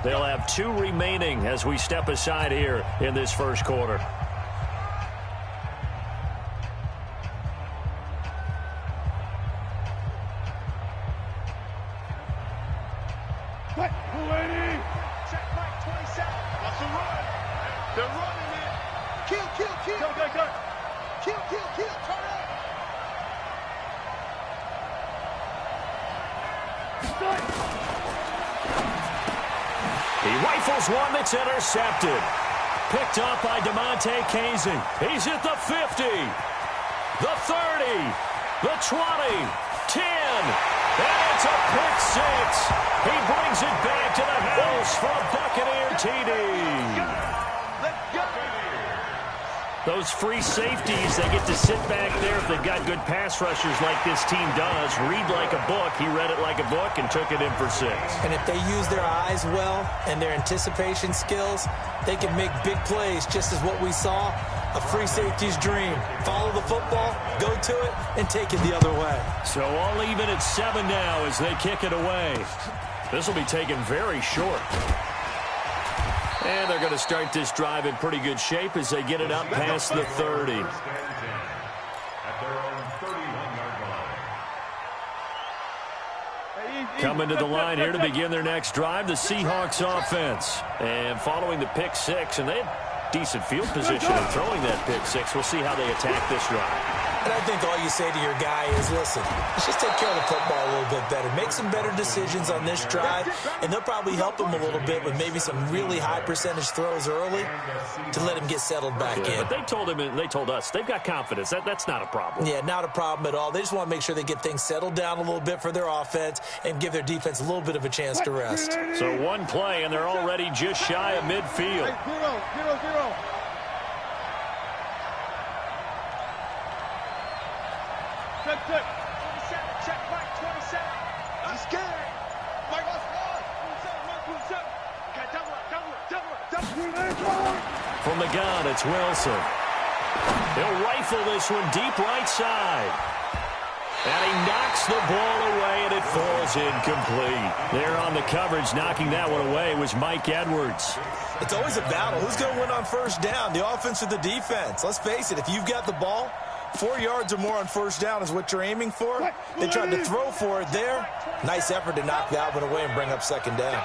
They'll have 2 remaining as we step aside here in this first quarter. Check Mike, 27. That's a run. They're running it. Kill. Go. Kill. Turn up. He rifles one that's intercepted. Picked up by DeMonte Kazin. He's at the 50, the 30, the 20, 10, and it's a pick 6. He brings it back to the house for a Buccaneer TD. Those free safeties, they get to sit back there if they've got good pass rushers like this team does. Read like a book. He read it like a book and took it in for 6. And if they use their eyes well and their anticipation skills, they can make big plays, just as what we saw, a free safety's dream. Follow the football, go to it, and take it the other way. So all even at 7 now as they kick it away. This will be taken very short. And they're going to start this drive in pretty good shape as they get it up past the 30. Coming to the line here to begin their next drive, the Seahawks offense. And following the pick 6, and they had decent field position in throwing that pick 6. We'll see how they attack this drive. And I think all you say to your guy is, listen, let's just take care of the football a little bit better. Make some better decisions on this drive, and they'll probably help him a little bit with maybe some really high percentage throws early to let him get settled back in. But they told him, and they told us, they've got confidence. That's not a problem. Yeah, not a problem at all. They just want to make sure they get things settled down a little bit for their offense and give their defense a little bit of a chance to rest. So one play, and they're already just shy of midfield. 0. Check. 27. Check Mike, 27. I'm scared. Mike, what's wrong? 27. Okay, double up. From the gun, it's Wilson. He'll rifle this one deep right side. And he knocks the ball away, and it falls incomplete. There on the coverage, knocking that one away, was Mike Edwards. It's always a battle. Who's going to win on first down, the offense or the defense? Let's face it, if you've got the ball, 4 yards or more on first down is what you're aiming for. They tried to throw for it there. Nice effort to knock that one away and bring up second down.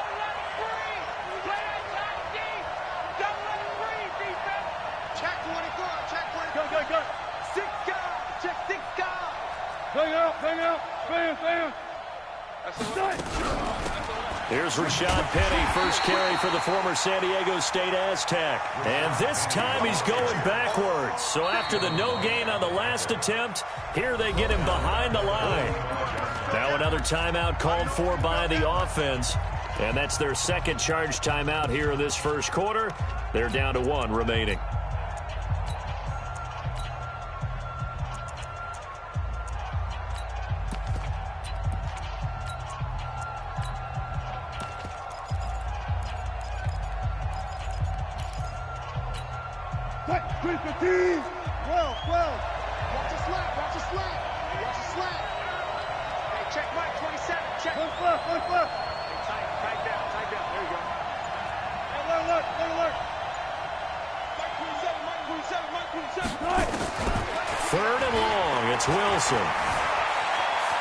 Here's Rashad Penny, first carry for the former San Diego State Aztec. And this time he's going backwards. So after the no gain on the last attempt, here they get him behind the line. Now another timeout called for by the offense. And that's their second charge timeout here in this first quarter. They're down to 1 remaining. Third and long, it's Wilson.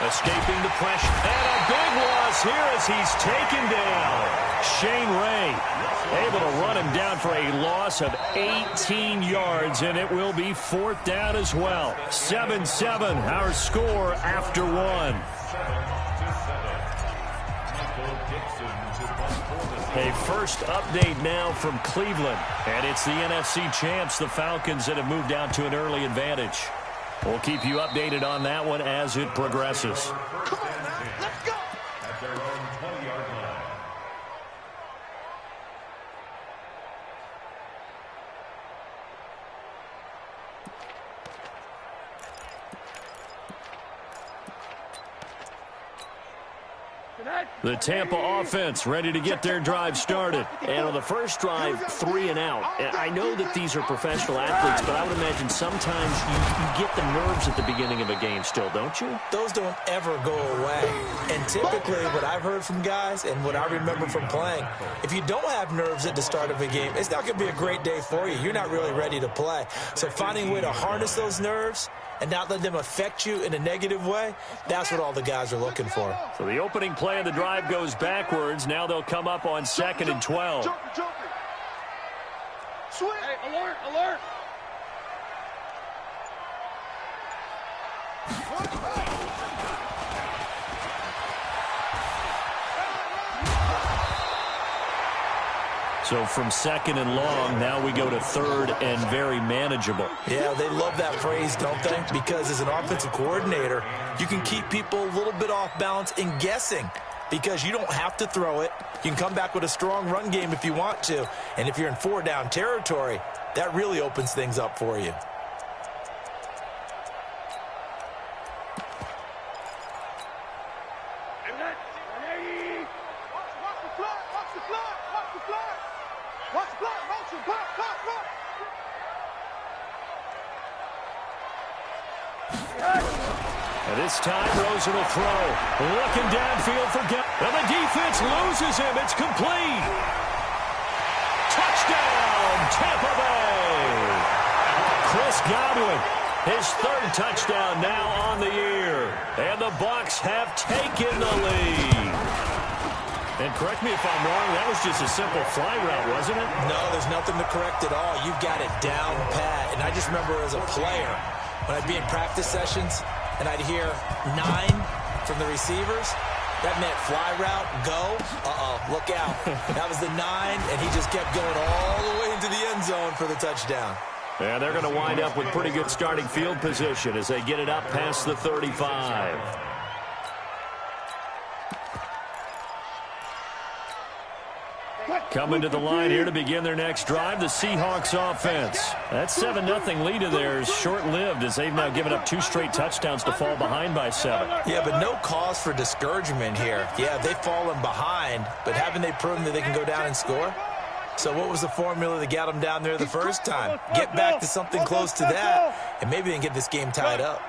Escaping the pressure. And a big loss here as he's taken down. Shane Ray able to run him down for a loss of 18 yards, and it will be 4th down as well. 7-7, our score after 1. A first update now from Cleveland, and it's the NFC champs, the Falcons, that have moved out to an early advantage. We'll keep you updated on that one as it progresses. Come on now, let's go. At their own 20-yard line. The Tampa offense ready to get their drive started. And on the first drive, 3 and out. I know that these are professional athletes, but I would imagine sometimes you get the nerves at the beginning of a game still, don't you? Those don't ever go away. And typically what I've heard from guys and what I remember from playing, if you don't have nerves at the start of a game, it's not going to be a great day for you. You're not really ready to play. So finding a way to harness those nerves and not let them affect you in a negative way, that's what all the guys are looking for. So the opening play of the drive goes backwards. Now they'll come up on 2nd and 12. Swing. Hey, alert, alert. So from 2nd and long, now we go to 3rd and very manageable. Yeah, they love that phrase, don't they? Because as an offensive coordinator, you can keep people a little bit off balance and guessing because you don't have to throw it. You can come back with a strong run game if you want to. And if you're in 4-down territory, that really opens things up for you. And this time, Rosen will throw. Looking downfield for Gett. And the defense loses him. It's complete. Touchdown, Tampa Bay. Chris Godwin, his 3rd touchdown now on the year. And the Bucs have taken the lead. And correct me if I'm wrong, that was just a simple fly route, wasn't it? No, there's nothing to correct at all. You've got it down pat. And I just remember as a player, when I'd be in practice sessions and I'd hear 9 from the receivers, that meant fly route, go, look out. That was the 9, and he just kept going all the way into the end zone for the touchdown. And they're going to wind up with pretty good starting field position as they get it up past the 35. Coming to the line here to begin their next drive, the Seahawks offense. That 7-0 lead of theirs short-lived as they've now given up 2 straight touchdowns to fall behind by 7. Yeah, but no cause for discouragement here. Yeah, they've fallen behind, but haven't they proven that they can go down and score? So what was the formula that got them down there the first time? Get back to something close to that, and maybe they can get this game tied up.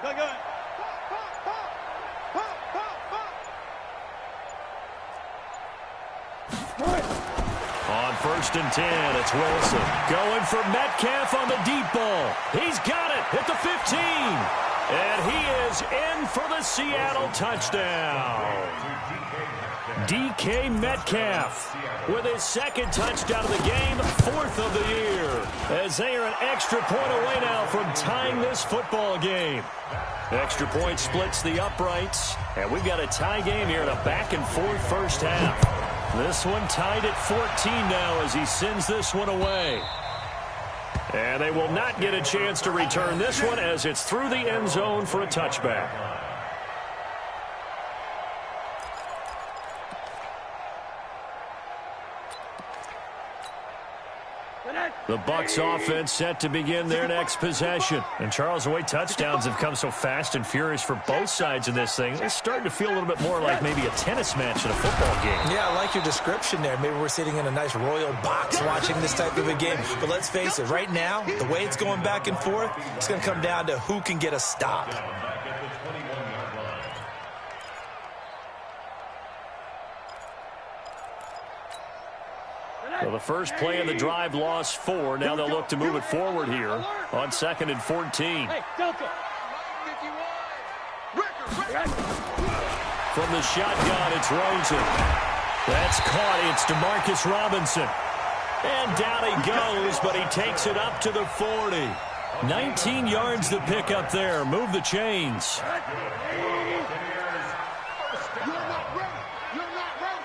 On 1st and 10, it's Wilson. Going for Metcalf on the deep ball. He's got it at the 15. And he is in for the Seattle touchdown. DK Metcalf with his 2nd touchdown of the game, 4th of the year. As they are an extra point away now from tying this football game. Extra point splits the uprights. And we've got a tie game here in a back-and-forth first half. This one tied at 14 now as he sends this one away. And they will not get a chance to return this one as it's through the end zone for a touchback. The Bucs offense set to begin their next possession. And Charles, the way touchdowns have come so fast and furious for both sides in this thing, it's starting to feel a little bit more like maybe a tennis match in a football game. Yeah, I like your description there. Maybe we're sitting in a nice royal box watching this type of a game. But let's face it, right now, the way it's going back and forth, it's going to come down to who can get a stop. So the first play of the drive lost 4. Now they'll look to move it forward here on 2nd and 14. From the shotgun, it's Rosen. That's caught. It's DeMarcus Robinson. And down he goes, but he takes it up to the 40. 19 yards to pick up there. Move the chains.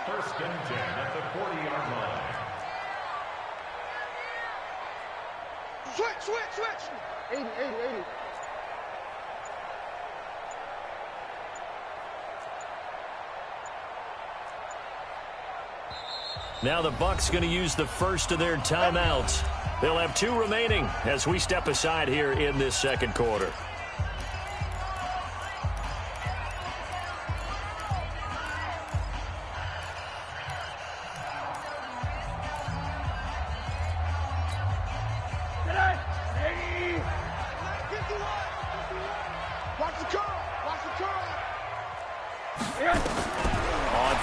First and 10 at the 40-yard line. Switch. 80. Now the Bucs going to use the first of their timeouts. They'll have 2 remaining as we step aside here in this second quarter.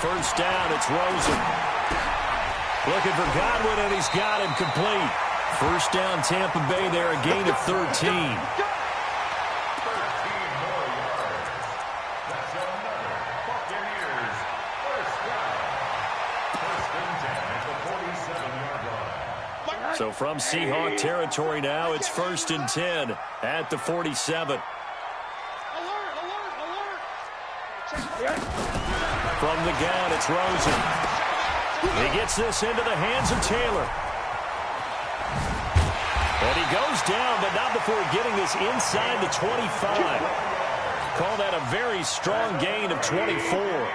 first down. It's Rosen. Looking for Godwin, and he's got him complete. First down, Tampa Bay there, a gain of 13. So from Seahawk territory now, it's 1st and 10 at the 47. From the gun, it's Rosen. He gets this into the hands of Taylor. And he goes down, but not before getting this inside the 25. Call that a very strong gain of 24.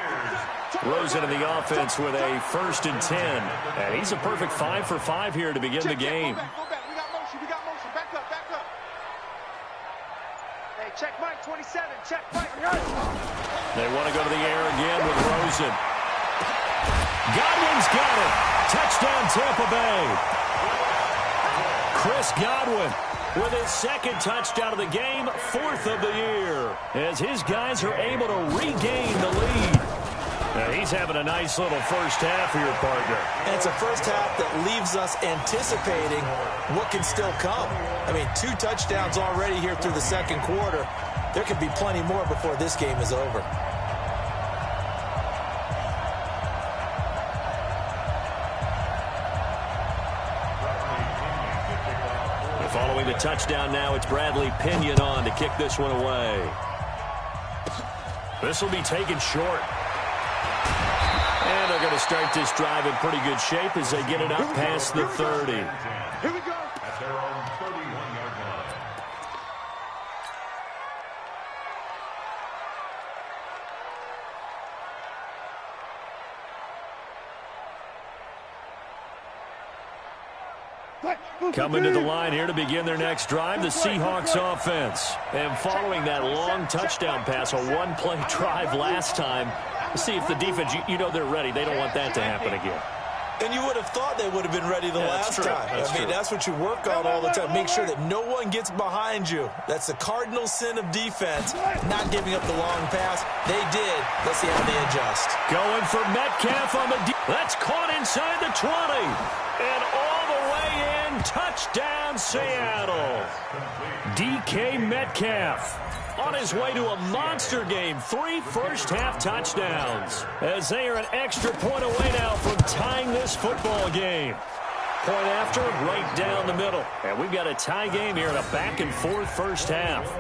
Rosen in the offense with a 1st and 10. And he's a perfect 5 for 5 here to begin the game. Go back. We got motion. Back up. Hey, check Mike, 27. Check Mike. They want to go to the air again with Rosen. Godwin's got it. Touchdown, Tampa Bay. Chris Godwin with his 2nd touchdown of the game, 4th of the year, as his guys are able to regain the lead. Now he's having a nice little first half here, partner. And it's a first half that leaves us anticipating what can still come. I mean, 2 touchdowns already here through the 2nd quarter. There could be plenty more before this game is over. Following the touchdown now, it's Bradley Pinion on to kick this one away. This will be taken short. And they're going to start this drive in pretty good shape as they get it up past the 30. Here we go. At their own 31-yard line. Coming to the line here to begin their next drive, the Seahawks offense. And following that long touchdown pass, a one-play drive last time, see if the defense, you know they're ready. They don't want that to happen again. And you would have thought they would have been ready the last time. I mean, that's what you work on all the time. Make sure that no one gets behind you. That's the cardinal sin of defense, not giving up the long pass. They did. Let's see how they adjust. Going for Metcalf on the that's caught inside the 20. And all the way in, touchdown Seattle. DK Metcalf on his way to a monster game. 3 first-half touchdowns as they are an extra point away now from tying this football game. Point after, right down the middle. And we've got a tie game here in a back-and-forth first half.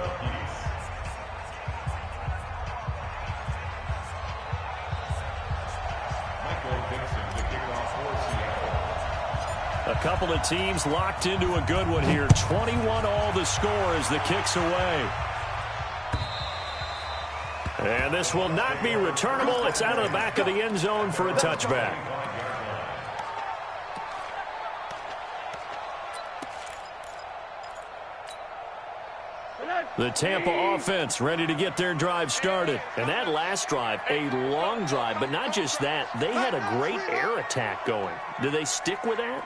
A couple of teams locked into a good one here. 21 all the score as the kick's away. And this will not be returnable. It's out of the back of the end zone for a touchback. The Tampa offense ready to get their drive started. And that last drive, a long drive, but not just that. They had a great air attack going. Do they stick with that?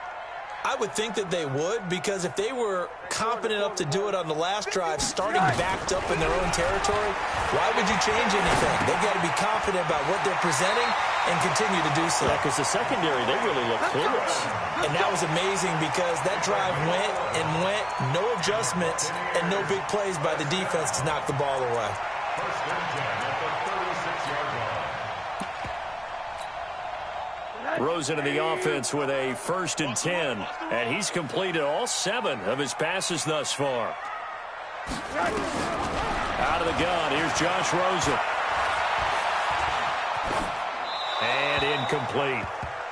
I would think that they would, because if they were confident enough to do it on the last drive, starting backed up in their own territory, why would you change anything? They've got to be confident about what they're presenting and continue to do so. Yeah, because the secondary, they really look clueless. And that was amazing because that drive went and went, no adjustments, and no big plays by the defense to knock the ball away. First and 10 at the 36-yard line. Rosen in the offense with a 1st and 10. And he's completed all 7 of his passes thus far. Out of the gun, here's Josh Rosen. And incomplete.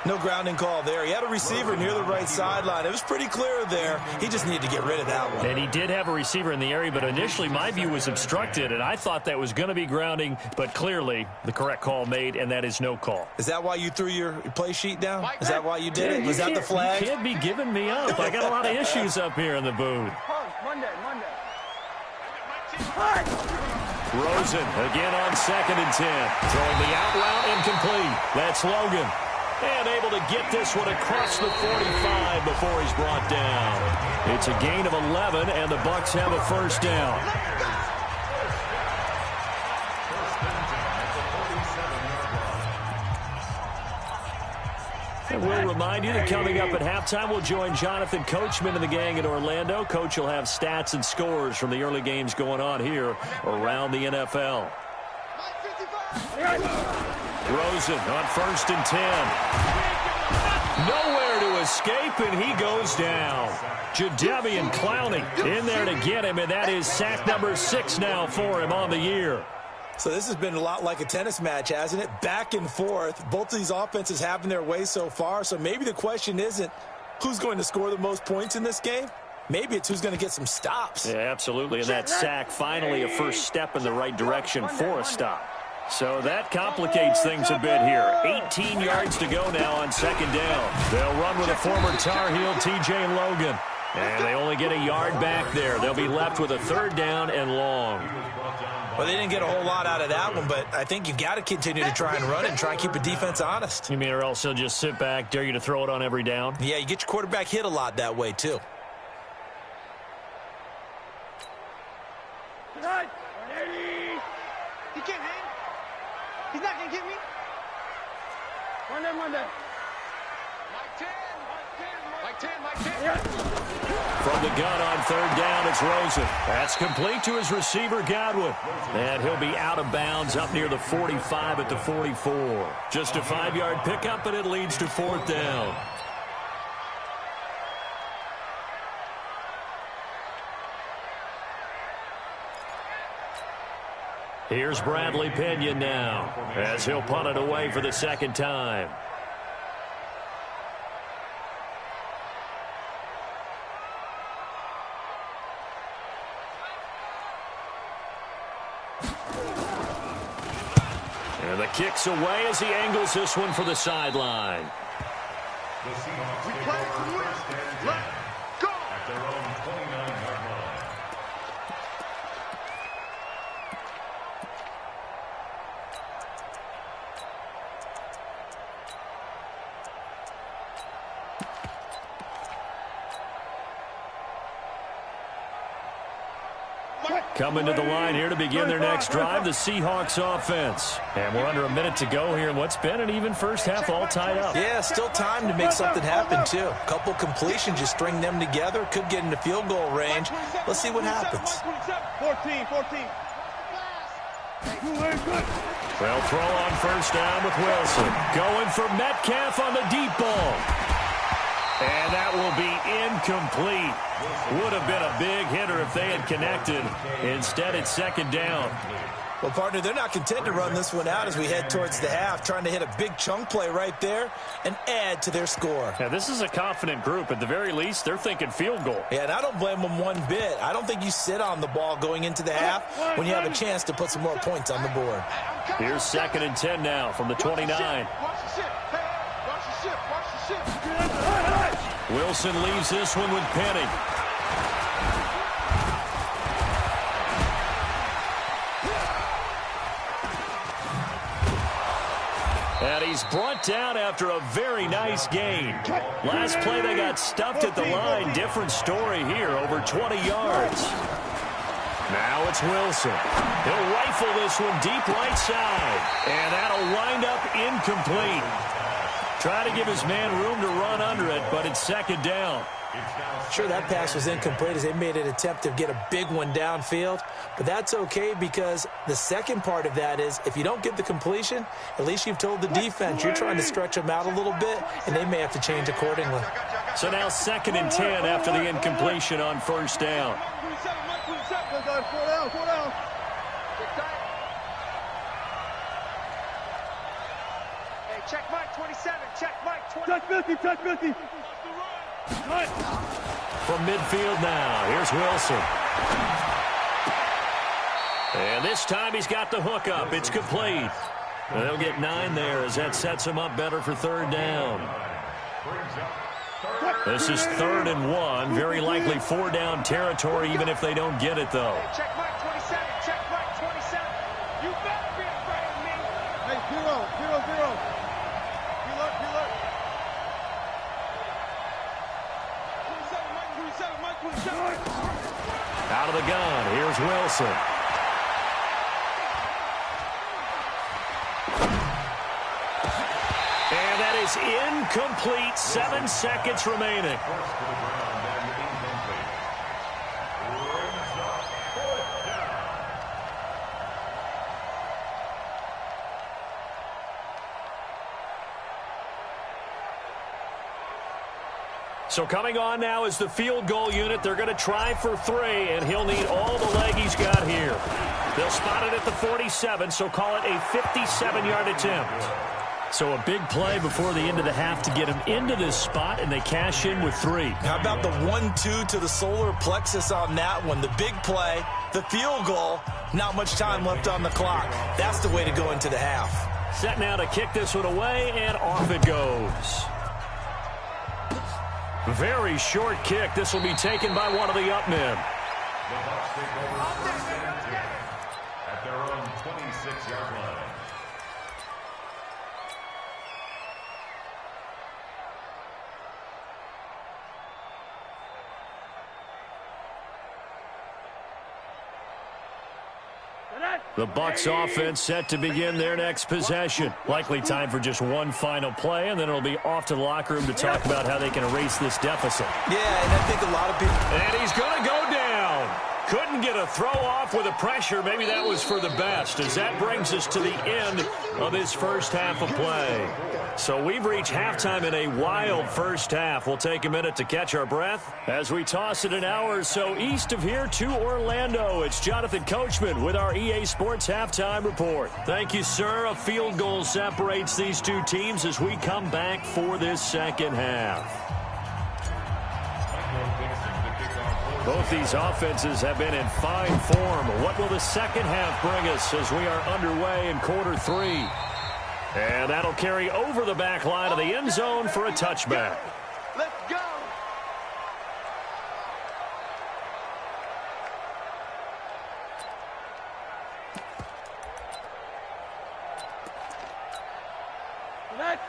No grounding call there. He had a receiver near the right sideline. It was pretty clear there. He just needed to get rid of that one. And he did have a receiver in the area, but initially my view was obstructed, and I thought that was going to be grounding, but clearly the correct call made, and that is no call. Is that why you threw your play sheet down? Is that why you did it? Was that the flag? You can't be giving me up. I got a lot of issues up here in the booth. Monday. Rosen again on 2nd and 10. Throwing the out route incomplete. That's Logan. And able to get this one across the 45 before he's brought down. It's a gain of 11, and the Bucs have a first down. remind you that coming up at halftime, we'll join Jonathan Coachman and the gang in Orlando. Coach will have stats and scores from the early games going on here around the NFL. Rosen on 1st and 10. Nowhere to escape, and he goes down. Jadeveon Clowney in there to get him, and that is sack number 6 now for him on the year. So this has been a lot like a tennis match, hasn't it? Back and forth. Both of these offenses having their way so far. So maybe the question isn't who's going to score the most points in this game. Maybe it's who's going to get some stops. Yeah, absolutely. And that sack, finally a first step in the right direction for a stop. So that complicates things a bit here. 18 yards to go now on 2nd down. They'll run with a former Tar Heel, T.J. Logan. And they only get a yard back there. They'll be left with a 3rd down and long. Well, they didn't get a whole lot out of that one, but I think you've got to continue to try and run it and try and keep the defense honest. You mean or else they'll just sit back, dare you to throw it on every down? Yeah, you get your quarterback hit a lot that way, too. He can't hang. He's not going to get me. Run there. Mike 10. From the gun on 3rd down, it's Rosen. That's complete to his receiver, Godwin. And he'll be out of bounds up near the 45 at the 44. Just a 5-yard pickup, and it leads to 4th down. Here's Bradley Pinion now, as he'll punt it away for the 2nd time. And the kick's away as he angles this one for the sideline. The Seahawks We take play over to win. 1st and 10 Let's go. at their own 29-yard line. Coming to the line here to begin their next drive, the Seahawks offense. And we're under a minute to go here in what's been an even first half, all tied up. Yeah, still time to make something happen, too. A couple completions, you string them together, could get into field goal range. Let's see what happens. 14. They'll throw on 1st down with Wilson. Going for Metcalf on the deep ball. And that will be incomplete. Would have been a big hitter if they had connected. Instead, it's 2nd down. Well, partner, they're not content to run this one out as we head towards the half, trying to hit a big chunk play right there and add to their score. Now, this is a confident group. At the very least, they're thinking field goal. Yeah, and I don't blame them one bit. I don't think you sit on the ball going into the half when you have a chance to put some more points on the board. Here's 2nd and 10 now from the 29. Watch the ship. Watch the ship. Wilson leaves this one with Penny. And he's brought down after a very nice gain. Last play they got stuffed at the line. Different story here, over 20 yards. Now it's Wilson. He'll rifle this one deep right side. And that'll wind up incomplete. Try to give his man room to run under it, but it's 2nd down. Sure, that pass was incomplete as they made an attempt to get a big one downfield, but that's okay because the second part of that is if you don't get the completion, at least you've told the defense you're trying to stretch them out a little bit, and they may have to change accordingly. So now 2nd and 10 after the incompletion on 1st down. Check Mike 27. Check Mike 20. Touch 50. From midfield now, here's Wilson. And this time he's got the hook up. It's complete. And they'll get 9 there as that sets him up better for 3rd down. This is 3rd and 1. Very likely 4 down territory even if they don't get it, though. Check Mike 27. Check Mike 27. You better be afraid of me. Hey, 0. Out of the gun, here's Wilson. And that is incomplete. 7 seconds remaining. So coming on now is the field goal unit. They're going to try for 3, and he'll need all the leg he's got here. They'll spot it at the 47, so call it a 57-yard attempt. So a big play before the end of the half to get him into this spot, and they cash in with 3. How about the 1-2 to the solar plexus on that one? The big play, the field goal, not much time left on the clock. That's the way to go into the half. Set now to kick this one away, and off it goes. Very short kick. This will be taken by one of the up men. The Bucs take over at their own 26-yard line. The Bucs offense set to begin their next possession. Likely time for just one final play, and then it'll be off to the locker room to talk about how they can erase this deficit. Yeah, and I think a lot of people... And he's going to go down. Couldn't get a throw off with the pressure. Maybe that was for the best, as that brings us to the end of this first half of play. So we've reached halftime in a wild first half. We'll take a minute to catch our breath as we toss it an hour or so east of here to Orlando. It's Jonathan Coachman with our EA Sports Halftime Report. Thank you, sir. A field goal separates these two teams as we come back for this second half. Both these offenses have been in fine form. What will the second half bring us as we are underway in quarter 3? And that'll carry over the back line of the end zone for a touchback. Let's go.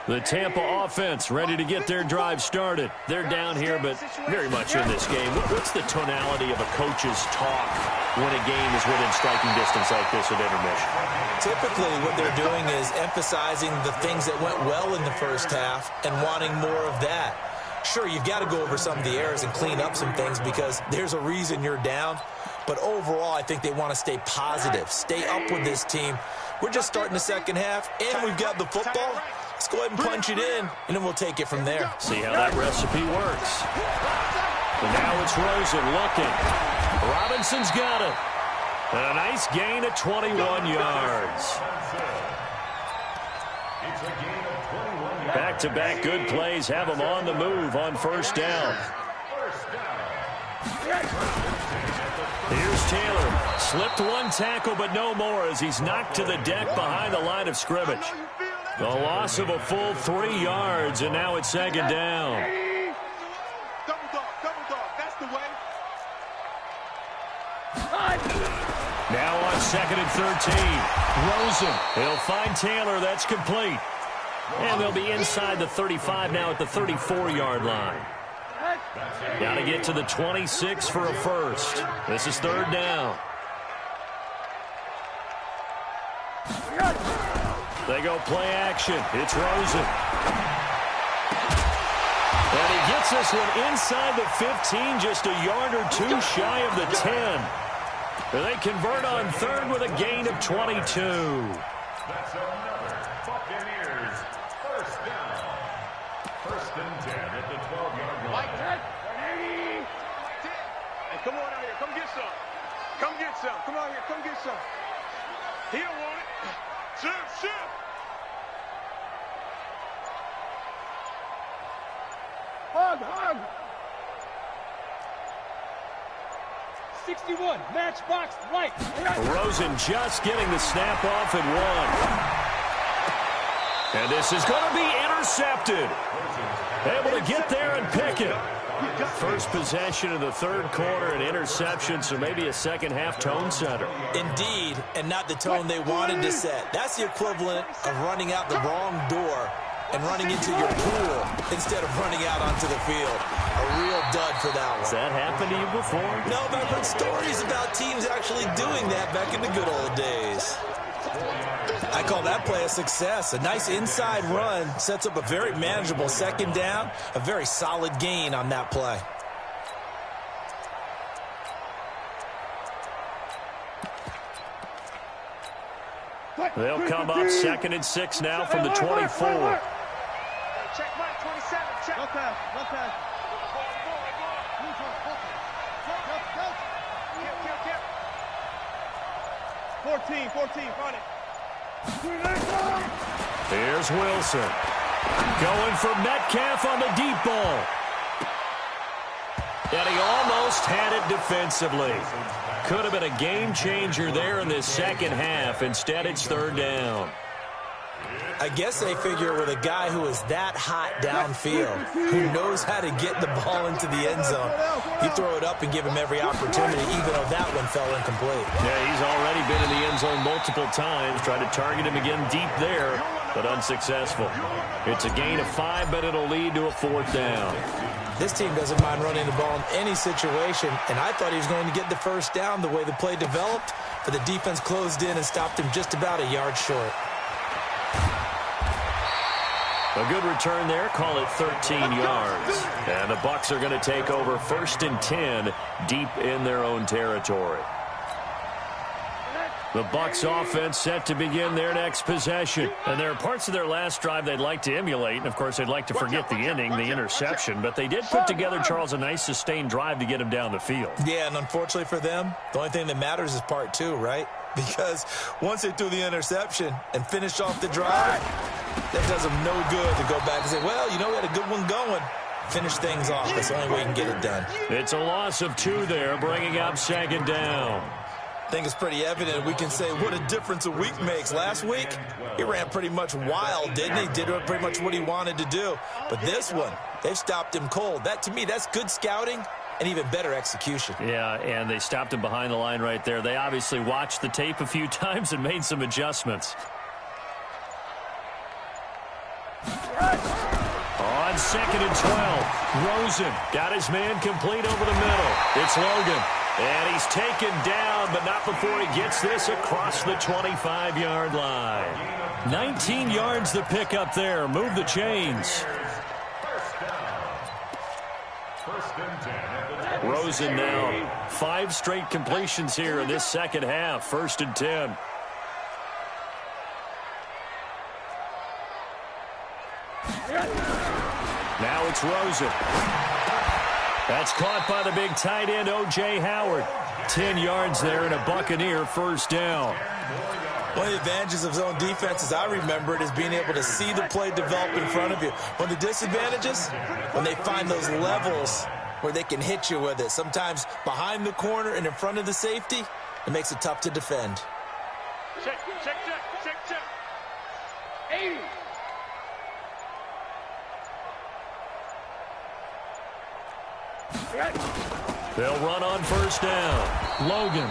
The Tampa offense ready to get their drive started. They're down here, but very much in this game. What's the tonality of a coach's talk when a game is within striking distance like this at intermission? Typically, what they're doing is emphasizing the things that went well in the first half and wanting more of that. Sure, you've got to go over some of the errors and clean up some things because there's a reason you're down. But overall, I think they want to stay positive, stay up with this team. We're just starting the second half, and we've got the football. Let's go ahead and punch it in, and then we'll take it from there. See how that recipe works. And now it's Rosen looking. Robinson's got it. And a nice gain of 21 yards. Back-to-back good plays have him on the move on first down. Here's Taylor. Slipped one tackle, but no more as he's knocked to the deck behind the line of scrimmage. The loss of a full 3 yards, and now it's second down. Double dog, that's the way. Now on 2nd and 13. Rosen. He'll find Taylor. That's complete. And they'll be inside the 35 now at the 34-yard line. Got to get to the 26 for a first. This is third down. They go play action. It's Rosen. And he gets this one inside the 15, just a yard or two shy of the 10. And they convert on third with a gain of 22. That's another Buccaneers first down. First and 10 at the 12-yard line. Hey, come on out here. Come get some. Come get some. Come out here. Come get some. He don't want it. Shoot. Hug. 61, matchbox, right. Rosen just getting the snap off at 1. And this is going to be intercepted. Able to get there and pick it. First possession of the third quarter, an interception, so maybe a second half tone setter. Indeed, and not the tone they wanted to set. That's the equivalent of running out the wrong door and running into your pool instead of running out onto the field. A real dud for that one. Has that happened to you before? No, but I've heard stories about teams actually doing that back in the good old days. I call that play a success. A nice inside run sets up a very manageable second down, a very solid gain on that play. They'll come up 2nd and 6 now from the 24. Check Mike, 27. Check. No pass. No pass. 14, front it. Here's Wilson. Going for Metcalf on the deep ball. And he almost had it defensively. Could have been a game changer there in this second half. Instead, it's 3rd down. I guess they figure with a guy who is that hot downfield, who knows how to get the ball into the end zone, you throw it up and give him every opportunity, even though that one fell incomplete. Yeah, he's already been in the end zone multiple times. Tried to target him again deep there, but unsuccessful. It's a gain of 5, but it'll lead to a 4th down. This team doesn't mind running the ball in any situation, and I thought he was going to get the first down the way the play developed, but the defense closed in and stopped him just about a yard short. A good return there. Call it 13 yards. And the Bucs are going to take over 1st and 10 deep in their own territory. The Bucs offense set to begin their next possession. And there are parts of their last drive they'd like to emulate. And, of course, they'd like to forget the inning, the interception. But they did put together, Charles, a nice sustained drive to get him down the field. Yeah, and unfortunately for them, the only thing that matters is part 2, right? Because once they threw the interception and finished off the drive, that does them no good to go back and say, well, you know, we had a good one going. Finish things off. That's the only way you can get it done. It's a loss of 2 there, bringing up 2nd down. I think it's pretty evident. We can say what a difference a week makes. Last week, he ran pretty much wild, didn't he? Did pretty much what he wanted to do. But this one, they've stopped him cold. That, to me, that's good scouting and even better execution. Yeah, and they stopped him behind the line right there. They obviously watched the tape a few times and made some adjustments. On 2nd and 12, Rosen got his man complete over the middle. It's Logan. And he's taken down, but not before he gets this across the 25-yard line. 19 yards to pick up there. Move the chains. Rosen now 5 straight completions here in this second half. 1st and 10. Now it's Rosen. That's caught by the big tight end, O.J. Howard. 10 yards there and a Buccaneer 1st down. One of the advantages of zone defense, as I remember it, is being able to see the play develop in front of you. One of the disadvantages, when they find those levels where they can hit you with it. Sometimes behind the corner and in front of the safety, it makes it tough to defend. Check. 80. They'll run on 1st down. Logan.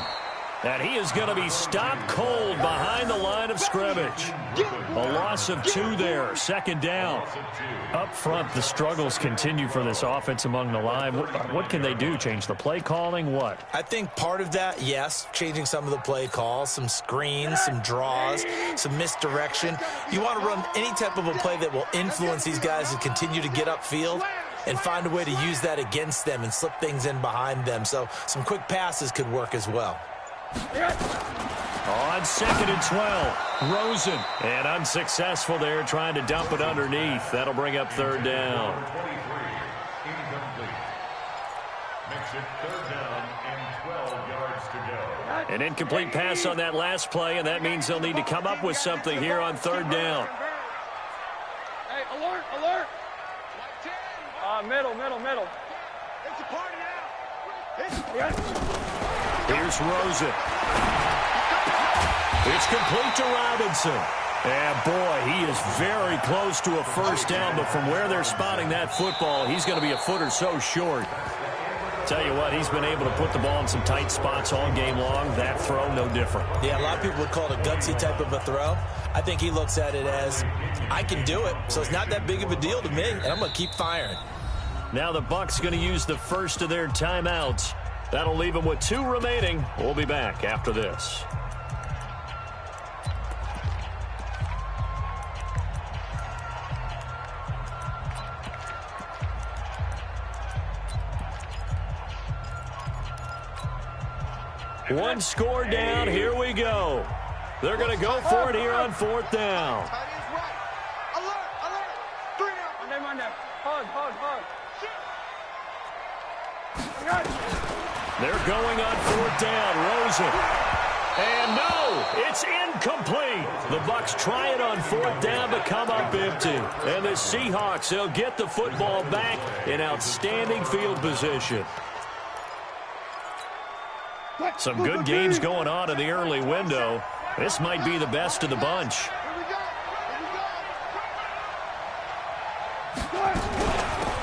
And he is going to be stopped cold behind the line of scrimmage. A loss of 2 there. 2nd down. Up front, the struggles continue for this offense among the line. What can they do? Change the play calling? What? I think part of that, yes, changing some of the play calls, some screens, some draws, some misdirection. You want to run any type of a play that will influence these guys to continue to get upfield and find a way to use that against them and slip things in behind them. So some quick passes could work as well. On 2nd and 12, Rosen. And unsuccessful there, trying to dump it underneath. That'll bring up 3rd down. Makes it 3rd down and 12 yards to go. An incomplete pass on that last play, and that means they'll need to come up with something here on 3rd down. Hey, alert. Middle. It's a party now. Here's Rosen. It's complete to Robinson. And, boy, he is very close to a 1st down, but from where they're spotting that football, he's going to be a foot or so short. Tell you what, he's been able to put the ball in some tight spots all game long. That throw, no different. Yeah, a lot of people would call it a gutsy type of a throw. I think he looks at it as, I can do it, so it's not that big of a deal to me, and I'm going to keep firing. Now the Bucs going to use the first of their timeouts. That'll leave them with 2 remaining. We'll be back after this. One score down. Here we go. They're going to go for it here on 4th down. They're going on 4th down. Rosen. And no, it's incomplete. The Bucs try it on 4th down but come up empty. And the Seahawks, they'll get the football back in outstanding field position. Some good games going on in the early window. This might be the best of the bunch.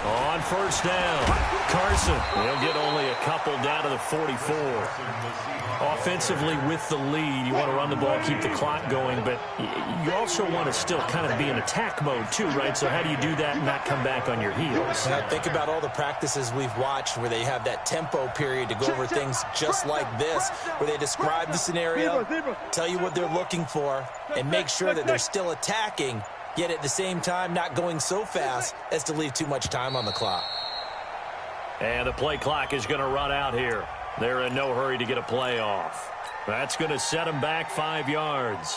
On 1st down, Carson. He'll get only a couple down to the 44. Offensively with the lead, you want to run the ball, keep the clock going, but you also want to still kind of be in attack mode too, right? So how do you do that and not come back on your heels? Now, think about all the practices we've watched where they have that tempo period to go over things just like this, where they describe the scenario, tell you what they're looking for, and make sure that they're still attacking, yet at the same time not going so fast as to leave too much time on the clock. And the play clock is going to run out here. They're in no hurry to get a play off. That's going to set them back 5 yards.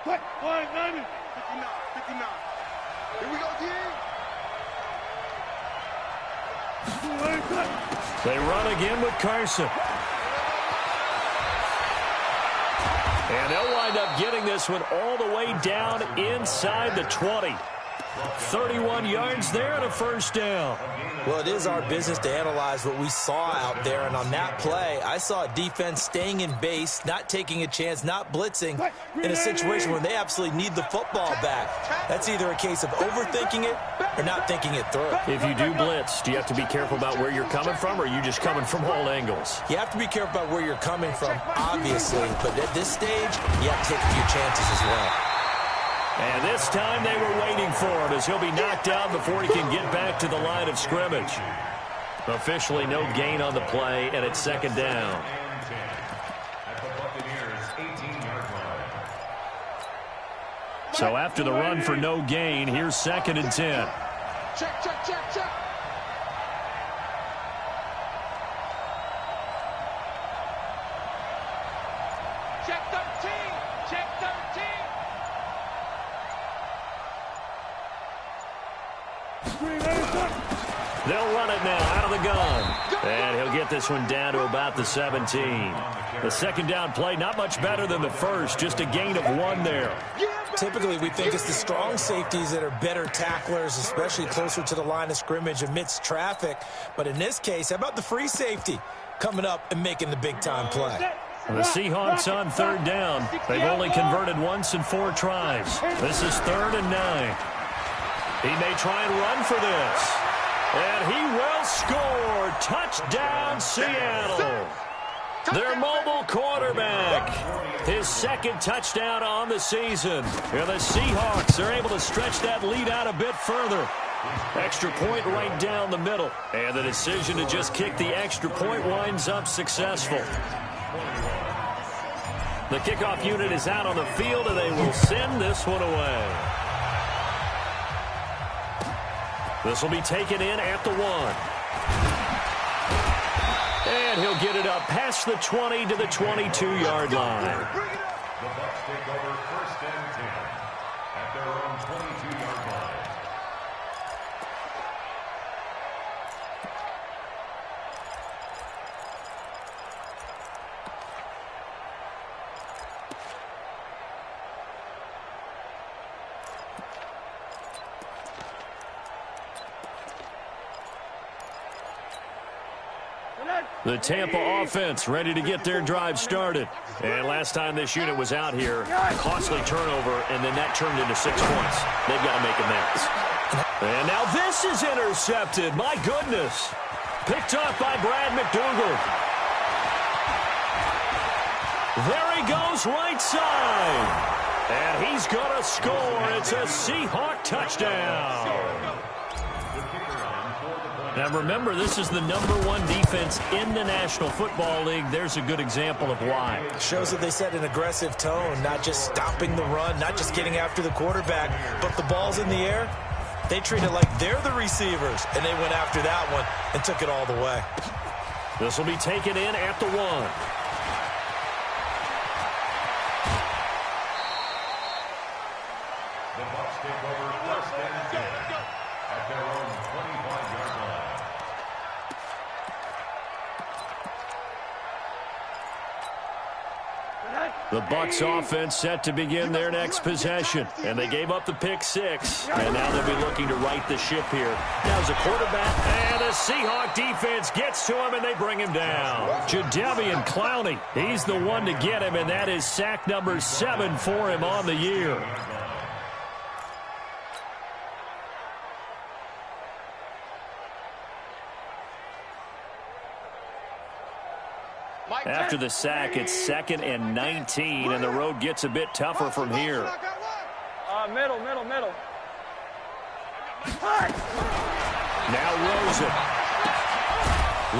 What? 59. Here we go, D. They run again with Carson. And they'll wind up getting this one all the way down inside the 20. 31 yards there and a 1st down. Well, it is our business to analyze what we saw out there, and on that play, I saw a defense staying in base, not taking a chance, not blitzing, in a situation where they absolutely need the football back. That's either a case of overthinking it or not thinking it through. If you do blitz, do you have to be careful about where you're coming from, or are you just coming from all angles? You have to be careful about where you're coming from, obviously, but at this stage, you have to take a few chances as well. And this time they were waiting for him as he'll be knocked down before he can get back to the line of scrimmage. Officially no gain on the play, and it's 2nd down. So after the run for no gain, here's 2nd and 10. Check, check, check, check. Check 13. Check 13. They'll run it now out of the gun. And he'll get this one down to about the 17. The 2nd down play, not much better than the first, just a gain of 1 there. Typically, we think it's the strong safeties that are better tacklers, especially closer to the line of scrimmage amidst traffic. But in this case, how about the free safety coming up and making the big-time play? The Seahawks on 3rd down. They've only converted once in 4 tries. This is 3rd and 9. He may try and run for this. And he will score. Touchdown, Seattle. Their mobile quarterback. His 2nd touchdown on the season. And the Seahawks are able to stretch that lead out a bit further. Extra point right down the middle. And the decision to just kick the extra point winds up successful. The kickoff unit is out on the field, and they will send this one away. This will be taken in at the 1. And he'll get it up past the 20 to the 22-yard line. The Bucs take over 1st and 10 at their own 22-yard line. The Tampa offense ready to get their drive started. And last time this unit was out here, costly turnover, and then that turned into 6 points. They've got to make amends. And now this is intercepted. My goodness. Picked up by Brad McDougal. There he goes right side. And he's going to score. It's a Seahawk touchdown. The kicker on for the point Now remember, this is the #1 defense in the National Football League. There's a good example of why. Shows that they set an aggressive tone, not just stopping the run, not just getting after the quarterback, but the ball's in the air. They treat it like they're the receivers, and they went after that one and took it all the way. This will be taken in at the 1. The Bucs take over 1st and 10 at their own 25-yard line. The Bucs offense set to begin their next possession. And they gave up the pick 6. And now they'll be looking to right the ship here. Now as a quarterback, and the Seahawk defense gets to him and they bring him down. Jadeveon Clowney, he's the one to get him, and that is sack number 7 for him on the year. After the sack, it's 2nd and 19, and the road gets a bit tougher from here. Middle. Now Rosen.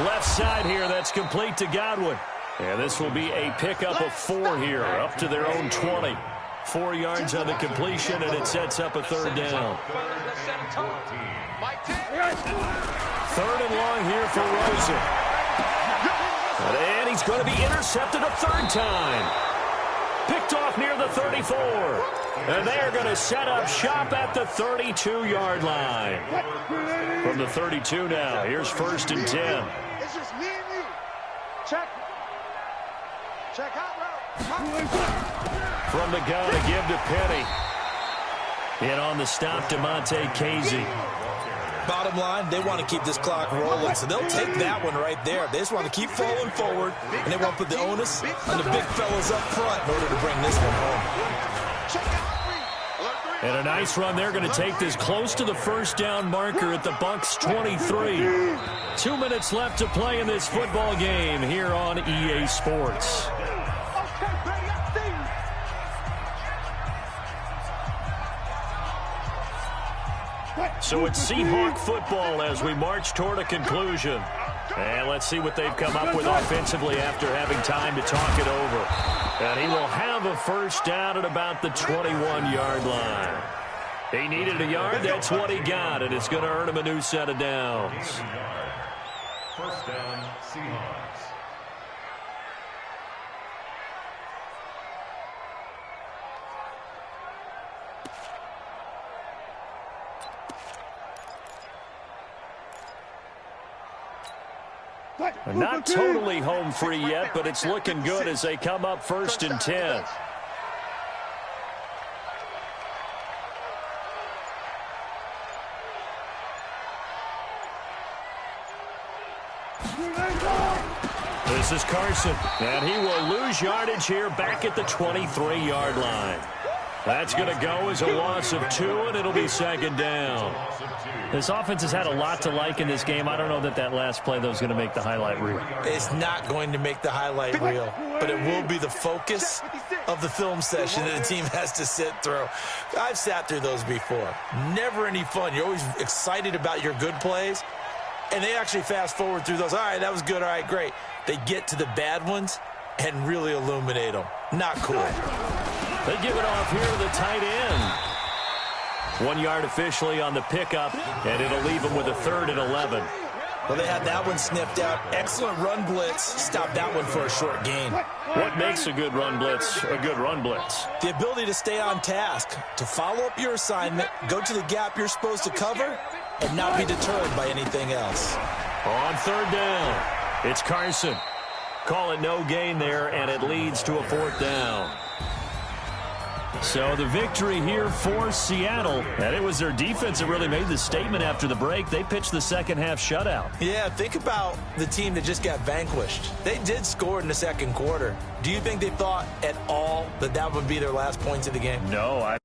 Left side here, that's complete to Godwin. And this will be a pickup of 4 here, up to their own 20. 4 yards on the completion, and it sets up a 3rd down. 3rd and long here for Rosen. And he's going to be intercepted a 3rd time. Picked off near the 34. And they're going to set up shop at the 32-yard line. From the 32 now, here's 1st and 10. It's just me and you. Check out route. From the gun, a give to Penny. And on the stop, DeMonte Casey. Bottom line, they want to keep this clock rolling, so they'll take that one right there. They just want to keep falling forward, and they won't put the onus on the big fellas up front in order to bring this one home. And a nice run. They're going to take this close to the 1st down marker at the Bucs 23. 2 minutes left to play in this football game here on EA Sports. So it's Seahawk football as we march toward a conclusion. And let's see what they've come up with offensively after having time to talk it over. And he will have a 1st down at about the 21-yard line. He needed a yard. That's what he got, and it's going to earn him a new set of downs. 1st down, Seahawks. Not totally home free yet, but it's looking good as they come up 1st and 10. This is Carson, and he will lose yardage here back at the 23-yard line. That's going to go as a loss of 2, and it'll be 2nd down. This offense has had a lot to like in this game. I don't know that last play, though, is going to make the highlight reel. It's not going to make the highlight reel, but it will be the focus of the film session that the team has to sit through. I've sat through those before. Never any fun. You're always excited about your good plays, and they actually fast forward through those. All right, that was good. All right, great. They get to the bad ones and really illuminate them. Not cool. They give it off here to the tight end. 1 yard officially on the pickup, and it'll leave them with a 3rd and 11. Well, they had that one sniffed out. Excellent run blitz. Stop that one for a short gain. What makes a good run blitz a good run blitz? The ability to stay on task, to follow up your assignment, go to the gap you're supposed to cover, and not be deterred by anything else. On 3rd down, it's Carson. Call it no gain there, and it leads to a 4th down. So the victory here for Seattle, and it was their defense that really made the statement after the break. They pitched the second half shutout. Yeah, think about the team that just got vanquished. They did score in the 2nd quarter. Do you think they thought at all that would be their last points of the game? No,